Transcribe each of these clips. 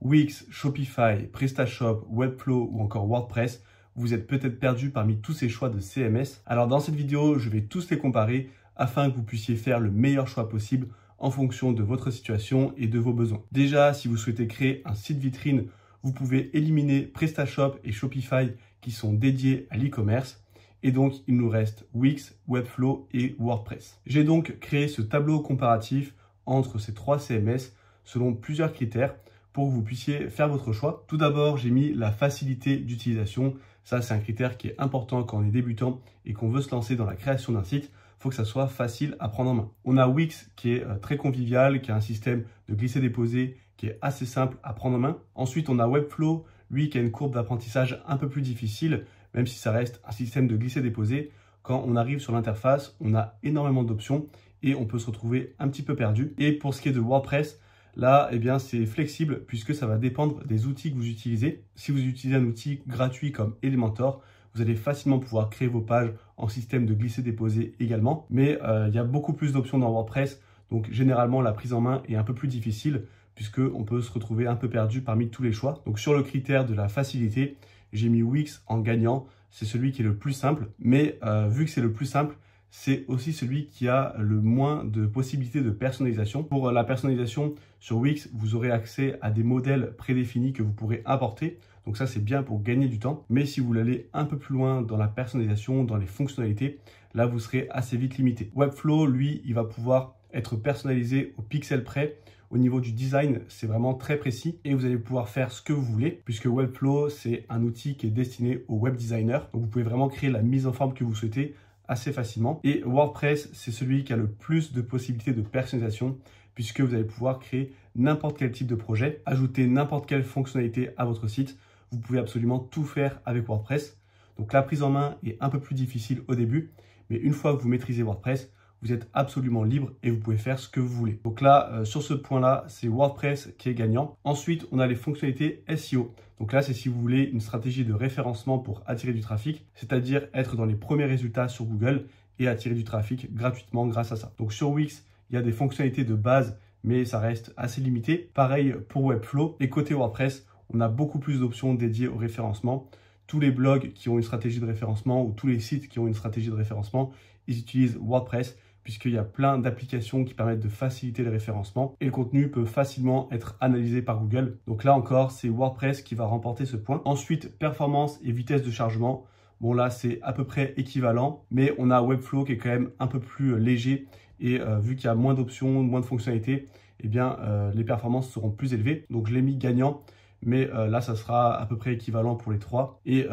Wix, Shopify, PrestaShop, Webflow ou encore WordPress, vous êtes peut-être perdu parmi tous ces choix de CMS. Alors dans cette vidéo, je vais tous les comparer afin que vous puissiez faire le meilleur choix possible en fonction de votre situation et de vos besoins. Déjà, si vous souhaitez créer un site vitrine, vous pouvez éliminer PrestaShop et Shopify qui sont dédiés à l'e-commerce. Et donc, il nous reste Wix, Webflow et WordPress. J'ai donc créé ce tableau comparatif entre ces trois CMS selon plusieurs critères pour que vous puissiez faire votre choix. Tout d'abord, j'ai mis la facilité d'utilisation. Ça, c'est un critère qui est important quand on est débutant et qu'on veut se lancer dans la création d'un site. Il faut que ça soit facile à prendre en main. On a Wix qui est très convivial, qui a un système de glisser-déposer qui est assez simple à prendre en main. Ensuite, on a Webflow, lui qui a une courbe d'apprentissage un peu plus difficile, même si ça reste un système de glisser-déposer. Quand on arrive sur l'interface, on a énormément d'options et on peut se retrouver un petit peu perdu. Et pour ce qui est de WordPress, là, eh bien, c'est flexible puisque ça va dépendre des outils que vous utilisez. Si vous utilisez un outil gratuit comme Elementor, vous allez facilement pouvoir créer vos pages en système de glisser-déposer également. Mais il y a beaucoup plus d'options dans WordPress. Donc, généralement, la prise en main est un peu plus difficile puisqu'on peut se retrouver un peu perdu parmi tous les choix. Donc, sur le critère de la facilité, j'ai mis Wix en gagnant. C'est celui qui est le plus simple. Mais vu que c'est le plus simple, c'est aussi celui qui a le moins de possibilités de personnalisation. Pour la personnalisation, sur Wix, vous aurez accès à des modèles prédéfinis que vous pourrez importer. Donc ça, c'est bien pour gagner du temps. Mais si vous voulez aller un peu plus loin dans la personnalisation, dans les fonctionnalités, là, vous serez assez vite limité. Webflow, lui, il va pouvoir être personnalisé au pixel près. Au niveau du design, c'est vraiment très précis et vous allez pouvoir faire ce que vous voulez puisque Webflow, c'est un outil qui est destiné aux web designers. Donc, vous pouvez vraiment créer la mise en forme que vous souhaitez assez facilement. Et WordPress, c'est celui qui a le plus de possibilités de personnalisation puisque vous allez pouvoir créer n'importe quel type de projet, ajouter n'importe quelle fonctionnalité à votre site. Vous pouvez absolument tout faire avec WordPress. Donc, la prise en main est un peu plus difficile au début, mais une fois que vous maîtrisez WordPress, vous êtes absolument libre et vous pouvez faire ce que vous voulez. Donc là, sur ce point-là, c'est WordPress qui est gagnant. Ensuite, on a les fonctionnalités SEO. Donc là, c'est si vous voulez une stratégie de référencement pour attirer du trafic, c'est-à-dire être dans les premiers résultats sur Google et attirer du trafic gratuitement grâce à ça. Donc sur Wix, il y a des fonctionnalités de base, mais ça reste assez limité. Pareil pour Webflow. Et côté WordPress, on a beaucoup plus d'options dédiées au référencement. Tous les blogs qui ont une stratégie de référencement ou tous les sites qui ont une stratégie de référencement, ils utilisent WordPress puisqu'il y a plein d'applications qui permettent de faciliter le référencement et le contenu peut facilement être analysé par Google. Donc là encore, c'est WordPress qui va remporter ce point. Ensuite, performance et vitesse de chargement. Bon là, c'est à peu près équivalent, mais on a Webflow qui est quand même un peu plus léger et vu qu'il y a moins d'options, moins de fonctionnalités, eh bien, les performances seront plus élevées. Donc je l'ai mis gagnant. Mais là, ça sera à peu près équivalent pour les trois. Et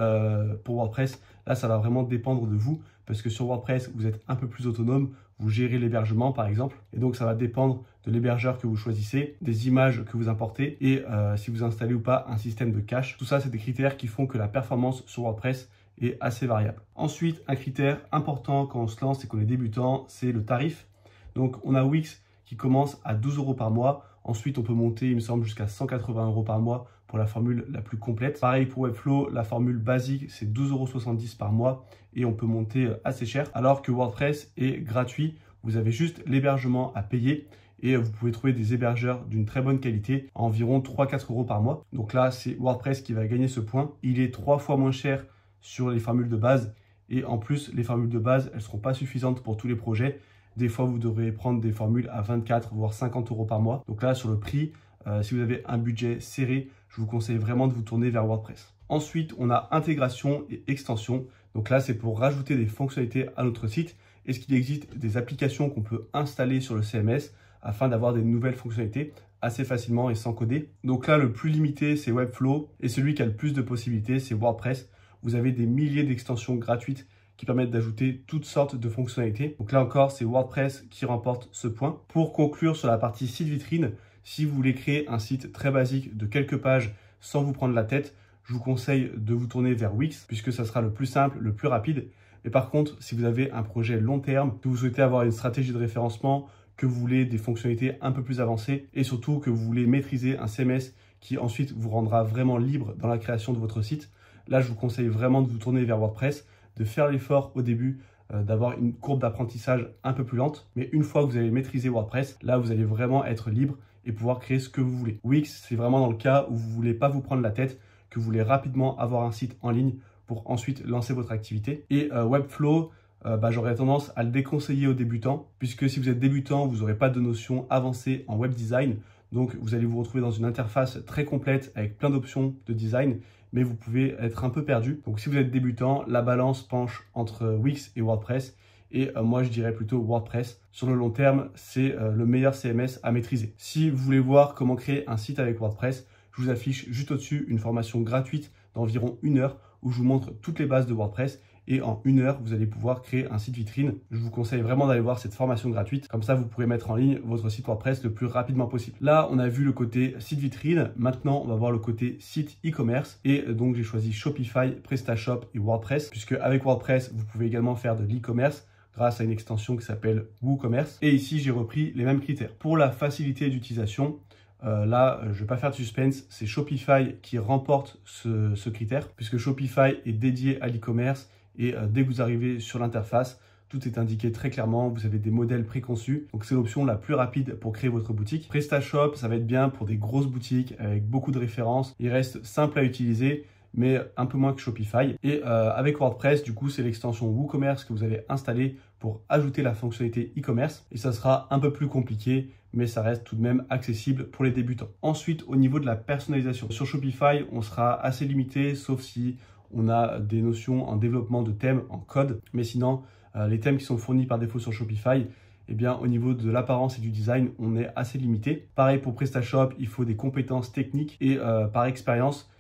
pour WordPress, là, ça va vraiment dépendre de vous. Parce que sur WordPress, vous êtes un peu plus autonome. Vous gérez l'hébergement, par exemple. Et donc, ça va dépendre de l'hébergeur que vous choisissez, des images que vous importez et si vous installez ou pas un système de cache. Tout ça, c'est des critères qui font que la performance sur WordPress est assez variable. Ensuite, un critère important quand on se lance et qu'on est débutant, c'est le tarif. Donc, on a Wix qui commence à 12 € par mois. Ensuite, on peut monter, il me semble, jusqu'à 180 € par mois pour la formule la plus complète. Pareil pour Webflow, la formule basique, c'est 12,70 € par mois et on peut monter assez cher. Alors que WordPress est gratuit, vous avez juste l'hébergement à payer et vous pouvez trouver des hébergeurs d'une très bonne qualité à environ 3-4 € par mois. Donc là, c'est WordPress qui va gagner ce point. Il est 3 fois moins cher sur les formules de base et en plus, les formules de base, elles ne seront pas suffisantes pour tous les projets. Des fois, vous devrez prendre des formules à 24 voire 50 € par mois. Donc là, sur le prix, si vous avez un budget serré, je vous conseille vraiment de vous tourner vers WordPress. Ensuite, on a intégration et extension. Donc là, c'est pour rajouter des fonctionnalités à notre site. Est-ce qu'il existe des applications qu'on peut installer sur le CMS afin d'avoir des nouvelles fonctionnalités assez facilement et sans coder? Donc là, le plus limité, c'est Webflow et celui qui a le plus de possibilités, c'est WordPress. Vous avez des milliers d'extensions gratuites qui permettent d'ajouter toutes sortes de fonctionnalités. Donc là encore, c'est WordPress qui remporte ce point. Pour conclure sur la partie site vitrine, si vous voulez créer un site très basique de quelques pages sans vous prendre la tête, je vous conseille de vous tourner vers Wix puisque ça sera le plus simple, le plus rapide. Mais par contre, si vous avez un projet long terme, que vous souhaitez avoir une stratégie de référencement, que vous voulez des fonctionnalités un peu plus avancées et surtout que vous voulez maîtriser un CMS qui ensuite vous rendra vraiment libre dans la création de votre site, là, je vous conseille vraiment de vous tourner vers WordPress, de faire l'effort au début, d'avoir une courbe d'apprentissage un peu plus lente. Mais une fois que vous avez maîtrisé WordPress, là, vous allez vraiment être libre et pouvoir créer ce que vous voulez. Wix, c'est vraiment dans le cas où vous ne voulez pas vous prendre la tête, que vous voulez rapidement avoir un site en ligne pour ensuite lancer votre activité. Et Webflow, j'aurais tendance à le déconseiller aux débutants, puisque si vous êtes débutant, vous n'aurez pas de notion avancée en web design. Donc, vous allez vous retrouver dans une interface très complète avec plein d'options de design, mais vous pouvez être un peu perdu. Donc, si vous êtes débutant, la balance penche entre Wix et WordPress. Et moi, je dirais plutôt WordPress. Sur le long terme, c'est le meilleur CMS à maîtriser. Si vous voulez voir comment créer un site avec WordPress, je vous affiche juste au-dessus une formation gratuite d'environ 1 heure où je vous montre toutes les bases de WordPress. Et en 1 heure, vous allez pouvoir créer un site vitrine. Je vous conseille vraiment d'aller voir cette formation gratuite. Comme ça, vous pourrez mettre en ligne votre site WordPress le plus rapidement possible. Là, on a vu le côté site vitrine. Maintenant, on va voir le côté site e-commerce. Et donc, j'ai choisi Shopify, PrestaShop et WordPress. Puisque avec WordPress, vous pouvez également faire de l'e-commerce grâce à une extension qui s'appelle WooCommerce. Et ici, j'ai repris les mêmes critères. Pour la facilité d'utilisation, là, je ne vais pas faire de suspense, c'est Shopify qui remporte ce critère, puisque Shopify est dédié à l'e-commerce et dès que vous arrivez sur l'interface, tout est indiqué très clairement, vous avez des modèles préconçus, donc c'est l'option la plus rapide pour créer votre boutique. PrestaShop, ça va être bien pour des grosses boutiques avec beaucoup de références, il reste simple à utiliser, mais un peu moins que Shopify. Et avec WordPress, du coup, c'est l'extension WooCommerce que vous allez installer pour ajouter la fonctionnalité e-commerce. Et ça sera un peu plus compliqué, mais ça reste tout de même accessible pour les débutants. Ensuite, au niveau de la personnalisation, sur Shopify, on sera assez limité, sauf si on a des notions en développement de thèmes, en code. Mais sinon, les thèmes qui sont fournis par défaut sur Shopify, eh bien, au niveau de l'apparence et du design, on est assez limité. Pareil pour PrestaShop, il faut des compétences techniques et par expérience,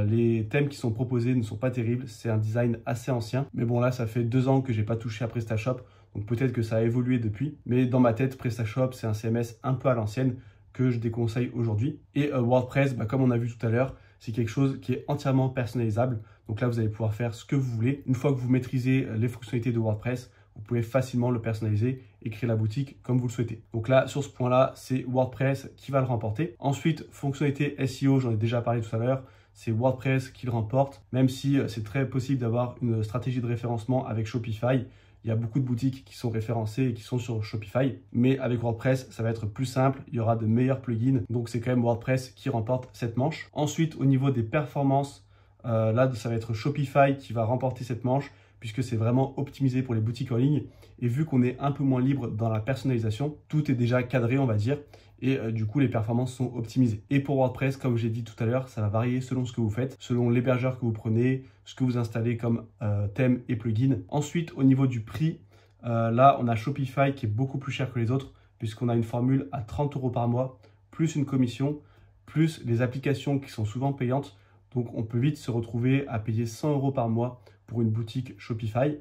les thèmes qui sont proposés ne sont pas terribles, c'est un design assez ancien. Mais bon, là, ça fait 2 ans que j'ai pas touché à PrestaShop, donc peut-être que ça a évolué depuis. Mais dans ma tête, PrestaShop, c'est un CMS un peu à l'ancienne que je déconseille aujourd'hui. Et WordPress, comme on a vu tout à l'heure, c'est quelque chose qui est entièrement personnalisable. Donc là, vous allez pouvoir faire ce que vous voulez. Une fois que vous maîtrisez les fonctionnalités de WordPress, vous pouvez facilement le personnaliser et créer la boutique comme vous le souhaitez. Donc là, sur ce point-là, c'est WordPress qui va le remporter. Ensuite, fonctionnalité SEO, j'en ai déjà parlé tout à l'heure. C'est WordPress qui le remporte, même si c'est très possible d'avoir une stratégie de référencement avec Shopify. Il y a beaucoup de boutiques qui sont référencées et qui sont sur Shopify. Mais avec WordPress, ça va être plus simple. Il y aura de meilleurs plugins. Donc, c'est quand même WordPress qui remporte cette manche. Ensuite, au niveau des performances, là, ça va être Shopify qui va remporter cette manche puisque c'est vraiment optimisé pour les boutiques en ligne. Et vu qu'on est un peu moins libre dans la personnalisation, tout est déjà cadré, on va dire. Et du coup, les performances sont optimisées. Et pour WordPress, comme j'ai dit tout à l'heure, ça va varier selon ce que vous faites, selon l'hébergeur que vous prenez, ce que vous installez comme thème et plugin. Ensuite, au niveau du prix, là, on a Shopify qui est beaucoup plus cher que les autres, puisqu'on a une formule à 30 € par mois, plus une commission, plus les applications qui sont souvent payantes. Donc, on peut vite se retrouver à payer 100 € par mois pour une boutique Shopify.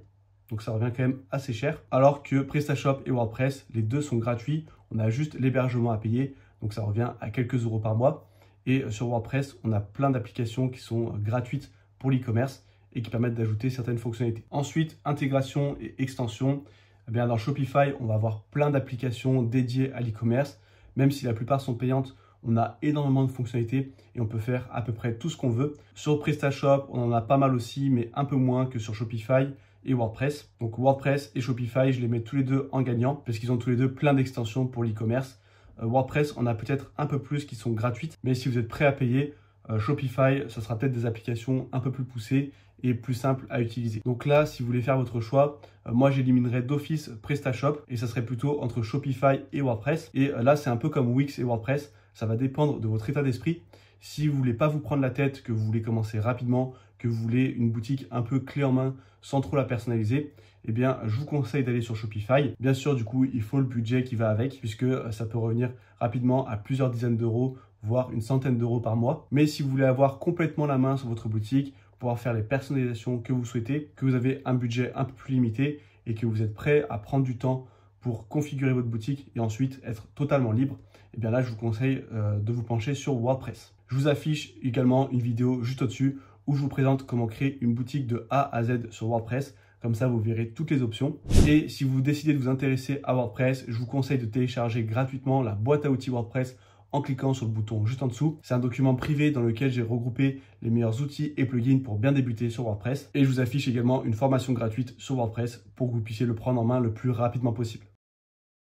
Donc ça revient quand même assez cher. Alors que PrestaShop et WordPress, les deux sont gratuits. On a juste l'hébergement à payer. Donc ça revient à quelques euros par mois. Et sur WordPress, on a plein d'applications qui sont gratuites pour l'e-commerce et qui permettent d'ajouter certaines fonctionnalités. Ensuite, intégration et extension. Eh bien, dans Shopify, on va avoir plein d'applications dédiées à l'e-commerce. Même si la plupart sont payantes, on a énormément de fonctionnalités et on peut faire à peu près tout ce qu'on veut. Sur PrestaShop, on en a pas mal aussi, mais un peu moins que sur Shopify et WordPress. Donc WordPress et Shopify, je les mets tous les deux en gagnant parce qu'ils ont tous les deux plein d'extensions pour l'e-commerce. WordPress, on a peut-être un peu plus qui sont gratuites, mais si vous êtes prêt à payer, Shopify, ce sera peut-être des applications un peu plus poussées et plus simples à utiliser. Donc là, si vous voulez faire votre choix, moi j'éliminerais d'office PrestaShop et ça serait plutôt entre Shopify et WordPress. Et là, c'est un peu comme Wix et WordPress, ça va dépendre de votre état d'esprit. Si vous ne voulez pas vous prendre la tête, que vous voulez commencer rapidement, que vous voulez une boutique un peu clé en main sans trop la personnaliser, eh bien, je vous conseille d'aller sur Shopify. Bien sûr, du coup, il faut le budget qui va avec puisque ça peut revenir rapidement à plusieurs dizaines d'euros, voire une centaine d'euros par mois. Mais si vous voulez avoir complètement la main sur votre boutique, pouvoir faire les personnalisations que vous souhaitez, que vous avez un budget un peu plus limité et que vous êtes prêt à prendre du temps pour configurer votre boutique et ensuite être totalement libre, eh bien là, je vous conseille de vous pencher sur WordPress. Je vous affiche également une vidéo juste au-dessus où je vous présente comment créer une boutique de A à Z sur WordPress. Comme ça, vous verrez toutes les options. Et si vous décidez de vous intéresser à WordPress, je vous conseille de télécharger gratuitement la boîte à outils WordPress en cliquant sur le bouton juste en dessous. C'est un document privé dans lequel j'ai regroupé les meilleurs outils et plugins pour bien débuter sur WordPress. Et je vous affiche également une formation gratuite sur WordPress pour que vous puissiez le prendre en main le plus rapidement possible.